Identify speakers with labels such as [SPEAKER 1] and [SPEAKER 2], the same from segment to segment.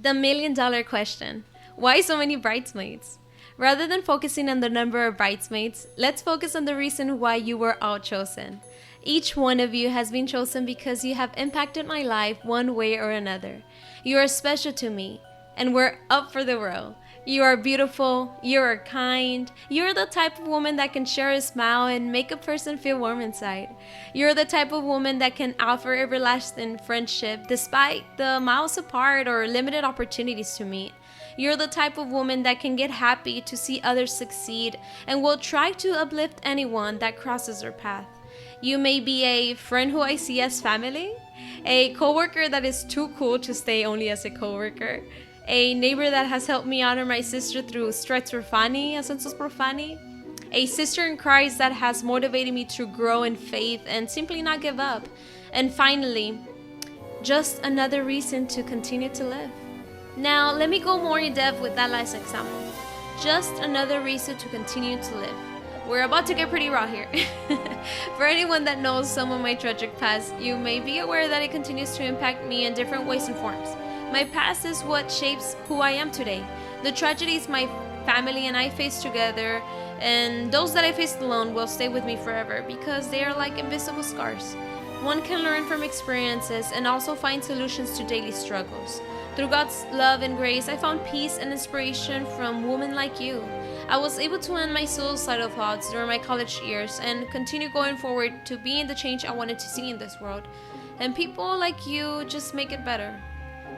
[SPEAKER 1] The $1,000,000 question. Why so many bridesmaids? Rather than focusing on the number of bridesmaids, let's focus on the reason why you were all chosen. Each one of you has been chosen because you have impacted my life one way or another. You are special to me, and we're up for the world. You are beautiful, you are kind, you're the type of woman that can share a smile and make a person feel warm inside. You're the type of woman that can offer everlasting friendship despite the miles apart or limited opportunities to meet. You're the type of woman that can get happy to see others succeed and will try to uplift anyone that crosses her path. You may be a friend who I see as family, a coworker that is too cool to stay only as a coworker, a neighbor that has helped me honor my sister through strikes for funny, asuntos por funny, a sister in Christ that has motivated me to grow in faith and simply not give up, and finally, just another reason to continue to live. Now, let me go more in depth with that last example. Just another reason to continue to live. We're about to get pretty raw here. For anyone that knows some of my tragic past, you may be aware that it continues to impact me in different ways and forms. My past is what shapes who I am today. The tragedies my family and I faced together, and those that I faced alone, will stay with me forever because they are like invisible scars. One can learn from experiences and also find solutions to daily struggles. Through God's love and grace, I found peace and inspiration from women like you. I was able to end my suicidal thoughts during my college years and continue going forward to being the change I wanted to see in this world. And people like you just make it better.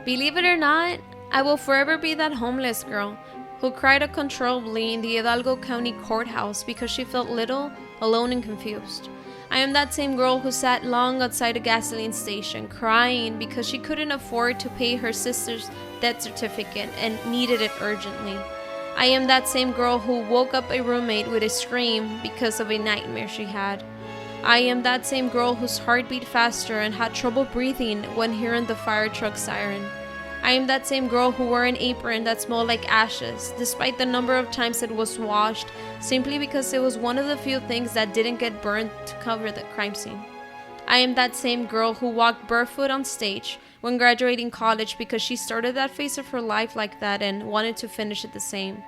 [SPEAKER 1] Believe it or not, I will forever be that homeless girl who cried uncontrollably in the Hidalgo County courthouse because she felt little, alone, and confused. I am that same girl who sat long outside a gasoline station crying because she couldn't afford to pay her sister's death certificate and needed it urgently. I am that same girl who woke up a roommate with a scream because of a nightmare she had. I am that same girl whose heart beat faster and had trouble breathing when hearing the fire truck siren. I am that same girl who wore an apron that smelled like ashes, despite the number of times it was washed, simply because it was one of the few things that didn't get burned to cover the crime scene. I am that same girl who walked barefoot on stage when graduating college because she started that phase of her life like that and wanted to finish it the same.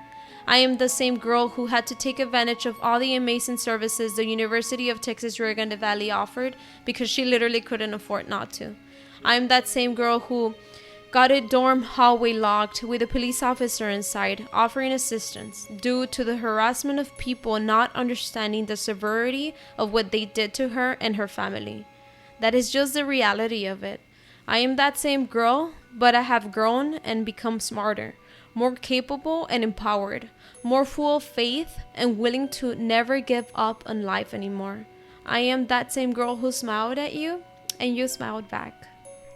[SPEAKER 1] I am the same girl who had to take advantage of all the amazing services the University of Texas Rio Grande Valley offered because she literally couldn't afford not to. I am that same girl who got a dorm hallway locked with a police officer inside offering assistance due to the harassment of people not understanding the severity of what they did to her and her family. That is just the reality of it. I am that same girl, but I have grown and become smarter, more capable and empowered, more full of faith and willing to never give up on life anymore. I am that same girl who smiled at you and you smiled back.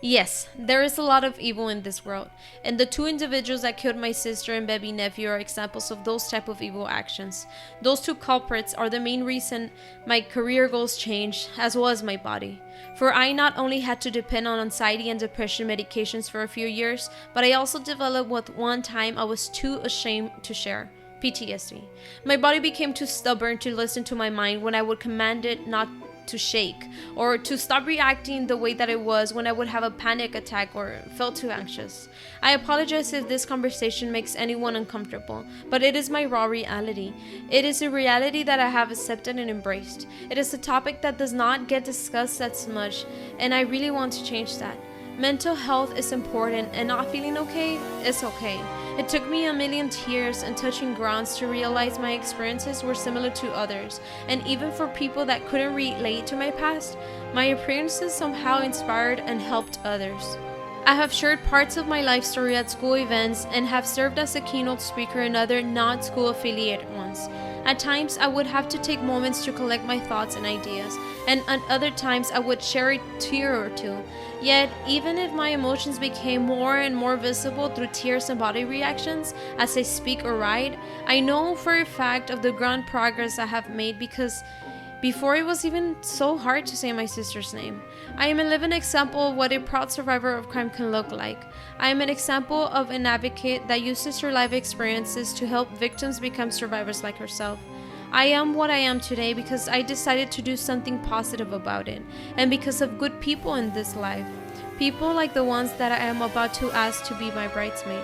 [SPEAKER 1] Yes, there is a lot of evil in this world, and the two individuals that killed my sister and baby nephew are examples of those type of evil actions. Those two culprits are the main reason my career goals changed, as well as my body. For I not only had to depend on anxiety and depression medications for a few years, but I also developed what one time I was too ashamed to share: PTSD. My body became too stubborn to listen to my mind when I would command it not to shake, or to stop reacting the way that it was when I would have a panic attack or felt too anxious. I apologize if this conversation makes anyone uncomfortable, but it is my raw reality. It is a reality that I have accepted and embraced. It is a topic that does not get discussed as much, and I really want to change that. Mental health is important, and not feeling okay is okay. It took me a million tears and touching grounds to realize my experiences were similar to others, and even for people that couldn't relate to my past, my appearances somehow inspired and helped others. I have shared parts of my life story at school events and have served as a keynote speaker in other not-school affiliated ones. At times, I would have to take moments to collect my thoughts and ideas, and at other times, I would share a tear or two. Yet, even if my emotions became more and more visible through tears and body reactions as I speak or write, I know for a fact of the grand progress I have made because before it was even so hard to say my sister's name. I am a living example of what a proud survivor of crime can look like. I am an example of an advocate that uses her life experiences to help victims become survivors like herself. I am what I am today because I decided to do something positive about it, and because of good people in this life. people like the ones that I am about to ask to be my bridesmaid.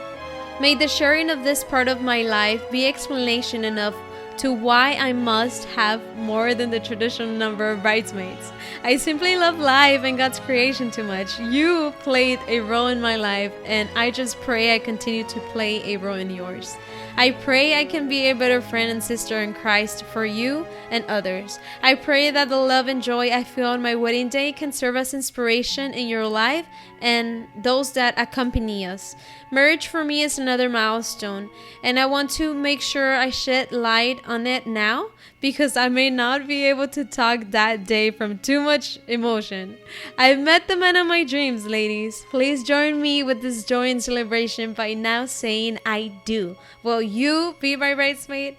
[SPEAKER 1] May the sharing of this part of my life be explanation enough to why I must have more than the traditional number of bridesmaids. I simply love life and God's creation too much. You played a role in my life, and I just pray I continue to play a role in yours. I pray I can be a better friend and sister in Christ for you and others. I pray that the love and joy I feel on my wedding day can serve as inspiration in your life and those that accompany us. Marriage for me is another milestone, and I want to make sure I shed light on it now because I may not be able to talk that day from too much emotion. I've met the man of my dreams, ladies. Please join me with this joy and celebration by now saying I do. Will you be my bridesmaid?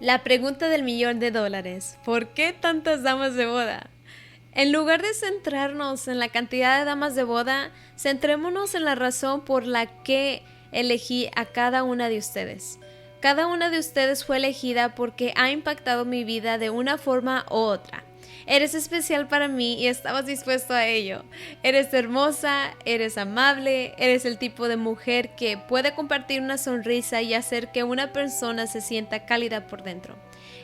[SPEAKER 1] La pregunta del millón de dólares. ¿Por qué tantas damas de boda? En lugar de centrarnos en la cantidad de damas de boda, centrémonos en la razón por la que elegí a cada una de ustedes. Cada una de ustedes fue elegida porque ha impactado mi vida de una forma u otra. Eres especial para mí y estabas dispuesto a ello. Eres hermosa, eres amable, eres el tipo de mujer que puede compartir una sonrisa y hacer que una persona se sienta cálida por dentro.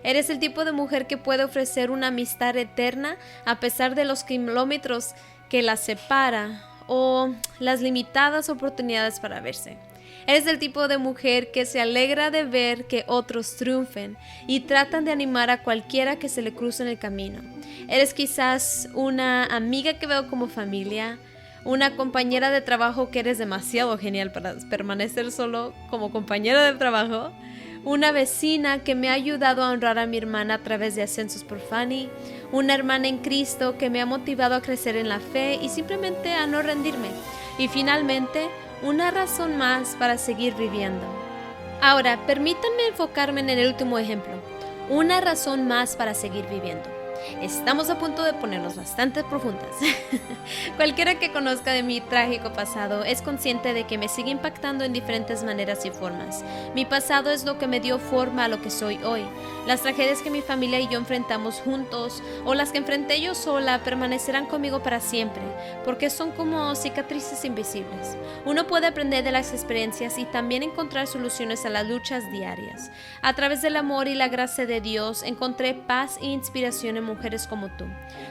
[SPEAKER 1] Eres el tipo de mujer que puede ofrecer una amistad eterna a pesar de los kilómetros que la separa o las limitadas oportunidades para verse. Eres el tipo de mujer que se alegra de ver que otros triunfen y tratan de animar a cualquiera que se le cruce en el camino. Eres quizás una amiga que veo como familia, una compañera de trabajo que eres demasiado genial para permanecer solo como compañera de trabajo, una vecina que me ha ayudado a honrar a mi hermana a través de ascensos por Fanny, una hermana en Cristo que me ha motivado a crecer en la fe y simplemente a no rendirme, y finalmente una razón más para seguir viviendo. Ahora, permítanme enfocarme en el último ejemplo, una razón más para seguir viviendo. Estamos a punto de ponernos bastante profundas. Cualquiera que conozca de mi trágico pasado es consciente de que me sigue impactando en diferentes maneras y formas. Mi pasado es lo que me dio forma a lo que soy hoy. Las tragedias que mi familia y yo enfrentamos juntos o las que enfrenté yo sola permanecerán conmigo para siempre, porque son como cicatrices invisibles. Uno puede aprender de las experiencias y también encontrar soluciones a las luchas diarias. A través del amor y la gracia de Dios encontré paz e inspiración en mujeres como tú.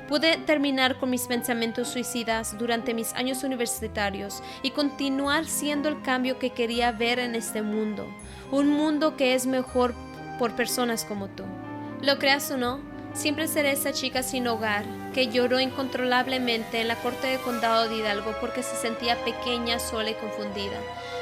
[SPEAKER 1] Pude terminar con mis pensamientos suicidas durante mis años universitarios y continuar siendo el cambio que quería ver en este mundo. Un mundo que es mejor por personas como tú. Lo creas o no, siempre seré esa chica sin hogar que lloró incontrolablemente en la corte de condado de Hidalgo porque se sentía pequeña, sola y confundida.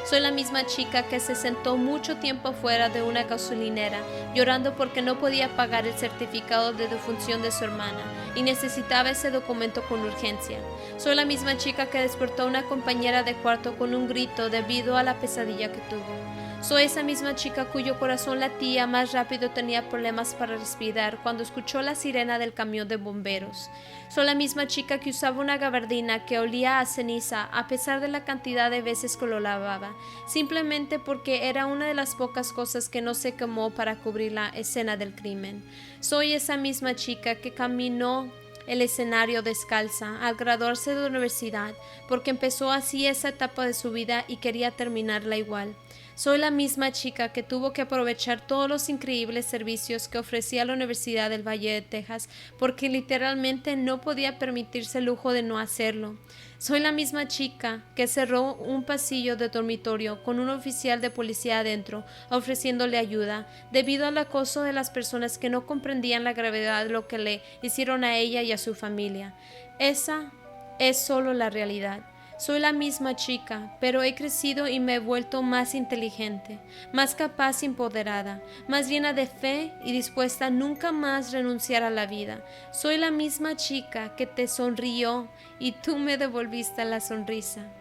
[SPEAKER 1] Soy la misma chica que se sentó mucho tiempo afuera de una gasolinera llorando porque no podía pagar el certificado de defunción de su hermana y necesitaba ese documento con urgencia. Soy la misma chica que despertó a una compañera de cuarto con un grito debido a la pesadilla que tuvo. Soy esa misma chica cuyo corazón latía más rápido, tenía problemas para respirar cuando escuchó la sirena del camión de bomberos. Soy la misma chica que usaba una gabardina que olía a ceniza a pesar de la cantidad de veces que lo lavaba, simplemente porque era una de las pocas cosas que no se quemó para cubrir la escena del crimen. Soy esa misma chica que caminó el escenario descalza al graduarse de la universidad porque empezó así esa etapa de su vida y quería terminarla igual. Soy la misma chica que tuvo que aprovechar todos los increíbles servicios que ofrecía la Universidad del Valle de Texas porque literalmente no podía permitirse el lujo de no hacerlo. Soy la misma chica que cerró un pasillo de dormitorio con un oficial de policía adentro ofreciéndole ayuda debido al acoso de las personas que no comprendían la gravedad de lo que le hicieron a ella y a su familia. Esa es solo la realidad. Soy la misma chica, pero he crecido y me he vuelto más inteligente, más capaz y empoderada, más llena de fe y dispuesta a nunca más renunciar a la vida. Soy la misma chica que te sonrió y tú me devolviste la sonrisa.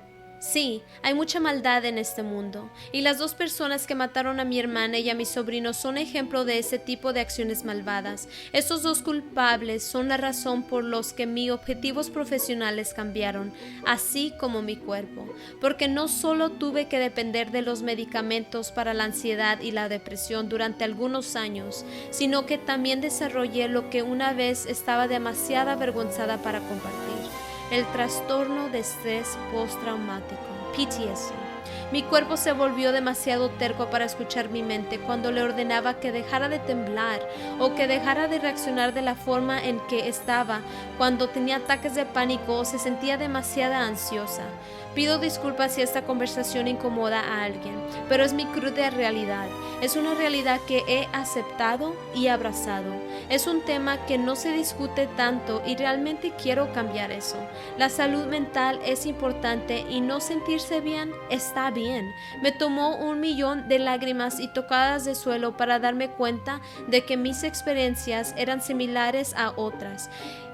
[SPEAKER 1] Sí, hay mucha maldad en este mundo, y las dos personas que mataron a mi hermana y a mi sobrino son ejemplo de ese tipo de acciones malvadas. Estos dos culpables son la razón por los que mis objetivos profesionales cambiaron, así como mi cuerpo, porque no solo tuve que depender de los medicamentos para la ansiedad y la depresión durante algunos años, sino que también desarrollé lo que una vez estaba demasiado avergonzada para compartir. el trastorno de estrés postraumático, PTSD. Mi cuerpo se volvió demasiado terco para escuchar mi mente cuando le ordenaba que dejara de temblar o que dejara de reaccionar de la forma en que estaba cuando tenía ataques de pánico o se sentía demasiado ansiosa. Pido disculpas si esta conversación incomoda a alguien, pero es mi cruda realidad. Es una realidad que he aceptado y abrazado. Es un tema que no se discute tanto y realmente quiero cambiar eso. La salud mental es importante y no sentirse bien está bien. Me tomó 1,000,000 de lágrimas y tocadas de suelo para darme cuenta de que mis experiencias eran similares a otras.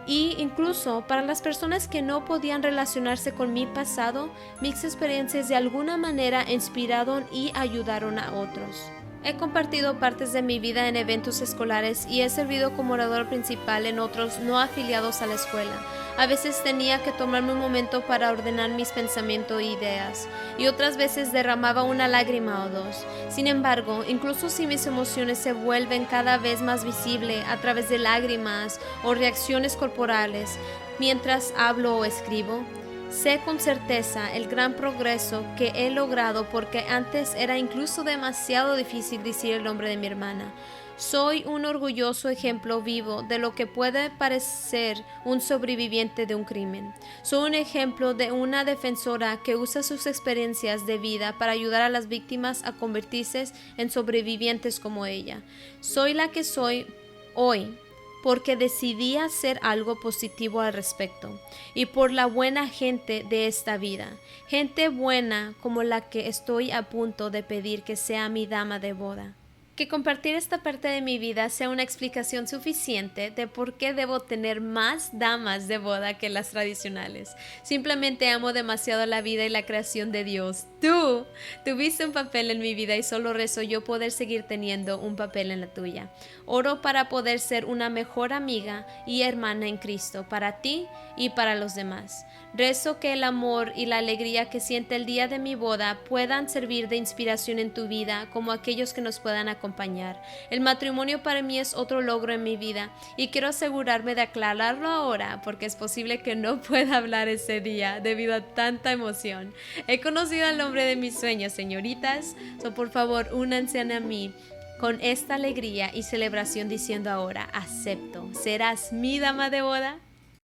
[SPEAKER 1] Y incluso para las personas que no podían relacionarse con mi pasado, mis experiencias de alguna manera inspiraron y ayudaron a otros. He compartido partes de mi vida en eventos escolares y he servido como orador principal en otros no afiliados a la escuela. A veces tenía que tomarme un momento para ordenar mis pensamientos e ideas, y otras veces derramaba una lágrima o dos. Sin embargo, incluso si mis emociones se vuelven cada vez más visibles a través de lágrimas o reacciones corporales mientras hablo o escribo, sé con certeza el gran progreso que he logrado porque antes era incluso demasiado difícil decir el nombre de mi hermana. Soy un orgulloso ejemplo vivo de lo que puede parecer un sobreviviente de un crimen. Soy un ejemplo de una defensora que usa sus experiencias de vida para ayudar a las víctimas a convertirse en sobrevivientes como ella. Soy la que soy hoy porque decidí hacer algo positivo al respecto y por la buena gente de esta vida, gente buena como la que estoy a punto de pedir que sea mi dama de boda. Que compartir esta parte de mi vida sea una explicación suficiente de por qué debo tener más damas de boda que las tradicionales. Simplemente amo demasiado la vida y la creación de Dios. Tú tuviste un papel en mi vida y solo rezo yo poder seguir teniendo un papel en la tuya. Oro para poder ser una mejor amiga y hermana en Cristo para ti y para los demás. Rezo que el amor y la alegría que siente el día de mi boda puedan servir de inspiración en tu vida como aquellos que nos puedan acompañar. El matrimonio para mí es otro logro en mi vida y quiero asegurarme de aclararlo ahora porque es posible que no pueda hablar ese día debido a tanta emoción. He conocido al hombre de mis sueños, señoritas, por favor únanse a mí con esta alegría y celebración diciendo ahora, acepto, ¿serás mi dama de boda?